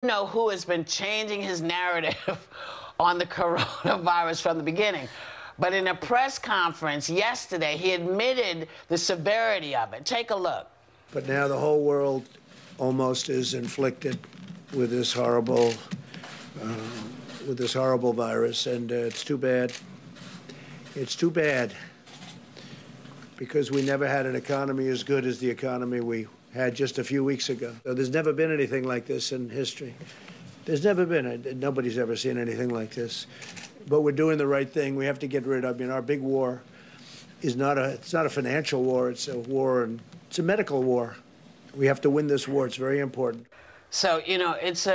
Know who has been changing his narrative on the coronavirus from the beginning. But in a press conference yesterday, he admitted the severity of it. Take a look. But now the whole world almost is inflicted with this horrible virus, and it's too bad. It's too bad because we never had an economy as good as the economy we had just a few weeks ago. So there's never been anything like this in history. There's never been. Nobody's ever seen anything like this. But we're doing the right thing. We have to get rid of. I mean, our big war is it's not a financial war. It's a war, and it's a medical war. We have to win this war. It's very important. So, you know, it's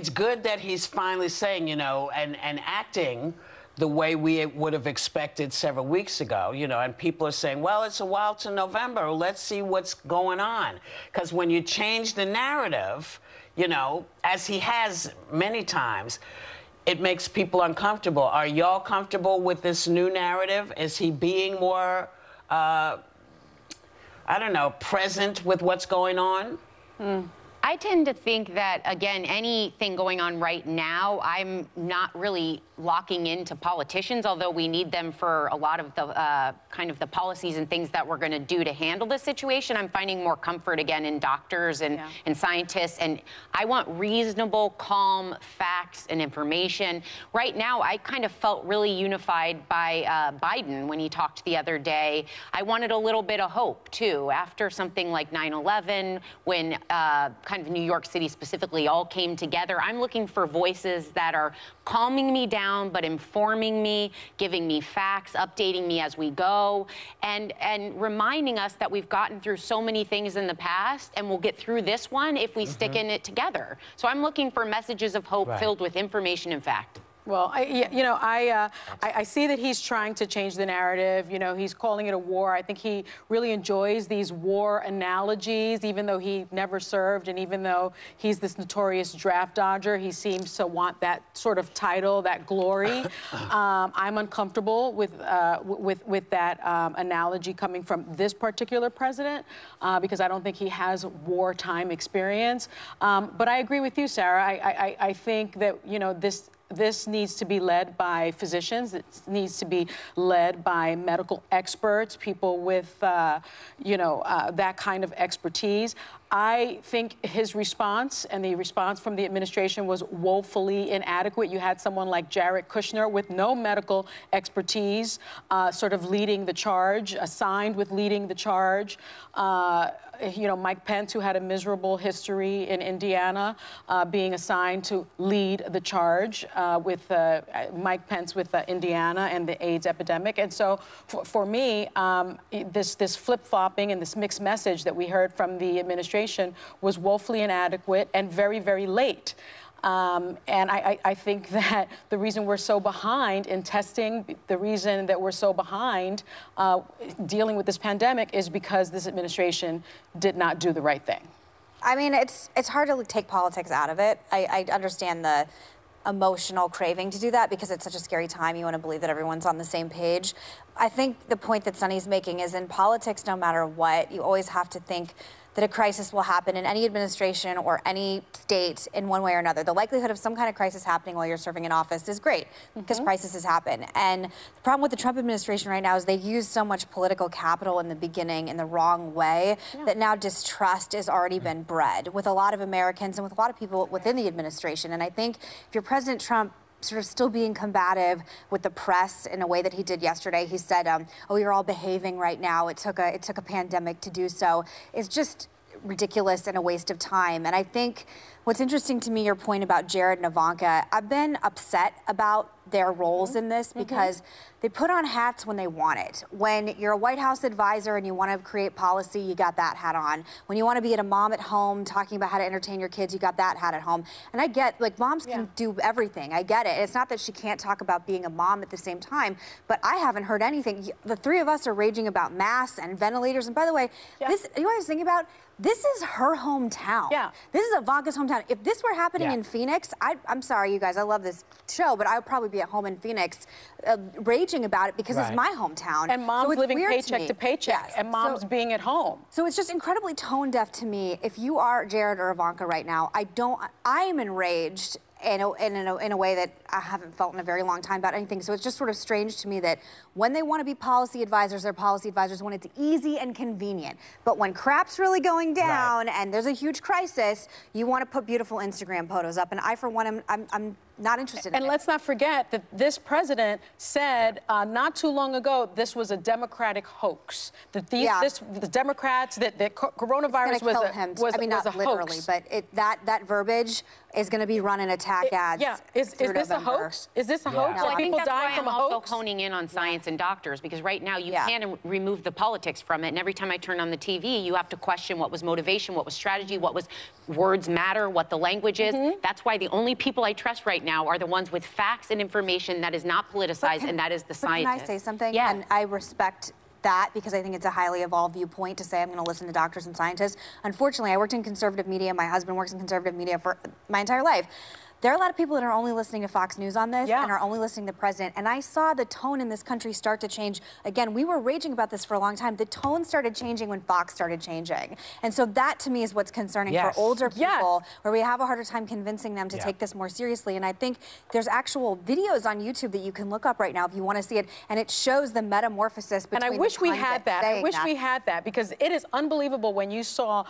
good that he's finally saying, you know, and acting the way we would have expected several weeks ago, you know, and people are saying, well, it's a while to November. Let's see what's going on. Because when you change the narrative, you know, as he has many times, it makes people uncomfortable. Are y'all comfortable with this new narrative? Is he being more, I don't know, present with what's going on? I tend to think that, again, anything going on right now, I'm not really locking into politicians, although we need them for a lot of the kind of the policies and things that we're going to do to handle the situation. I'm finding more comfort, again, in doctors and scientists. And I want reasonable, calm facts and information. Right now, I kind of felt really unified by Biden when he talked the other day. I wanted a little bit of hope, too, after something like 9/11, when kind of New York City specifically all came together. I'm looking for voices that are calming me down, but informing me, giving me facts, updating me as we go, and reminding us that we've gotten through so many things in the past, and we'll get through this one if we stick in it together. So I'm looking for messages of hope filled with information and fact. Well, I see that he's trying to change the narrative. You know, he's calling it a war. I think he really enjoys these war analogies, even though he never served, and even though he's this notorious draft dodger, he seems to want that sort of title, that glory. I'm uncomfortable with that analogy coming from this particular president because I don't think he has wartime experience. But I agree with you, Sarah. I think that, you know, this needs to be led by physicians. It needs to be led by medical experts, people with, that kind of expertise. I think his response and the response from the administration was woefully inadequate. You had someone like Jared Kushner with no medical expertise sort of leading the charge, assigned with leading the charge. Mike Pence, who had a miserable history in Indiana, being assigned to lead the charge with Mike Pence with Indiana and the AIDS epidemic. And so for me, this flip-flopping and this mixed message that we heard from the administration was woefully inadequate and very, very late. And I think that the reason we're so behind in testing, the reason that we're so behind dealing with this pandemic is because this administration did not do the right thing. I mean, it's hard to take politics out of it. I understand the emotional craving to do that because it's such a scary time. You want to believe that everyone's on the same page. I think the point that Sunny's making is in politics, no matter what, you always have to think that a crisis will happen in any administration or any state in one way or another. The likelihood of some kind of crisis happening while you're serving in office is great because crises happen. And the problem with the Trump administration right now is they use so much political capital in the beginning in the wrong way that now distrust has already been bred with a lot of Americans and with a lot of people within the administration. And I think if you're President Trump, sort of still being combative with the press in a way that he did yesterday. He said, oh, you're all behaving right now. It took a pandemic to do so. It's just ridiculous and a waste of time. And I think what's interesting to me, your point about Jared and Ivanka, I've been upset about their roles in this because they put on hats when they want it. When you're a White House advisor and you want to create policy, you got that hat on. When you want to be a mom at home talking about how to entertain your kids, you got that hat at home. And I get, like, moms can do everything. I get it. It's not that she can't talk about being a mom at the same time, but I haven't heard anything. The three of us are raging about masks and ventilators. And by the way, this, you know what I was thinking about? This is her hometown. Yeah. This is Ivanka's hometown. If this were happening Yeah. in Phoenix, I'm sorry, you guys, I love this show, but I would probably be at home in Phoenix raging about it because it's my hometown. And mom's so it's living weird paycheck to paycheck, Yes. and mom's being at home. So it's just incredibly tone deaf to me. If you are Jared or Ivanka right now, I am enraged in a way that I haven't felt in a very long time about anything. So it's just sort of strange to me that when they want to be policy advisors, they're policy advisors when it's easy and convenient. But when crap's really going down and there's a huge crisis, you want to put beautiful Instagram photos up. And I, for one, I'm not interested in it. And let's not forget that this president said not too long ago this was a Democratic hoax. That the Democrats, that coronavirus was I mean, was not a literally, hoax. but that verbiage is going to be running attack ads. Yeah, is this November. a hoax? Is this a hoax? Well, Are I think people that's why dying from I'm a also hoax? honing in on science and doctors, because right now you can't remove the politics from it. And every time I turn on the TV, you have to question what was motivation, what was strategy, what was words matter, what the language is. That's why the only people I trust right now are the ones with facts and information that is not politicized, and that is the scientists. Can I say something? Yeah. And I respect that because I think it's a highly evolved viewpoint to say I'm going to listen to doctors and scientists. Unfortunately, I worked in conservative media. My husband works in conservative media for my entire life. There are a lot of people that are only listening to Fox News on this and are only listening to the president. And I saw the tone in this country start to change. Again, we were raging about this for a long time. The tone started changing when Fox started changing. And so that, to me, is what's concerning for older people, where we have a harder time convincing them to take this more seriously. And I think there's actual videos on YouTube that you can look up right now if you want to see it. And it shows the metamorphosis between And I wish we had that. I wish we had that, because it is unbelievable when you saw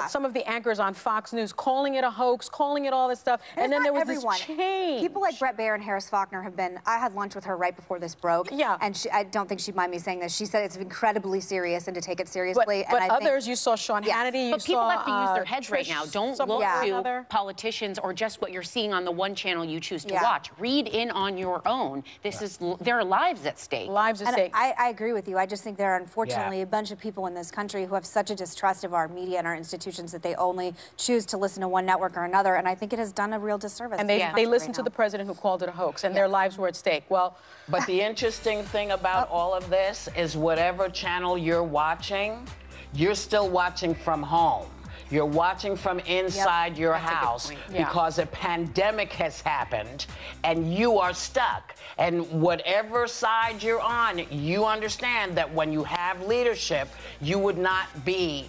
some of the anchors on Fox News calling it a hoax, calling it all this stuff. And then there was this change. People like Brett Baer and Harris Faulkner have been, I had lunch with her right before this broke. Yeah. And I don't think she'd mind me saying this. She said it's incredibly serious and to take it seriously. But and others, you saw Sean Hannity, But people have to use their heads right now. Don't look to other politicians or just what you're seeing on the one channel you choose to watch. Read in on your own. This is, there are lives at stake. Lives at stake. I agree with you. I just think there are unfortunately a bunch of people in this country who have such a distrust of our media and our institutions that they only choose to listen to one network or another. And I think it has done a real disservice. And they listened to the president who called it a hoax, and their lives were at stake. Well, but the interesting thing about all of this is whatever channel you're watching, you're still watching from home. You're watching from inside your house because a pandemic has happened and you are stuck. And whatever side you're on, you understand that when you have leadership, you would not be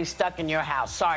stuck in your house. Sorry.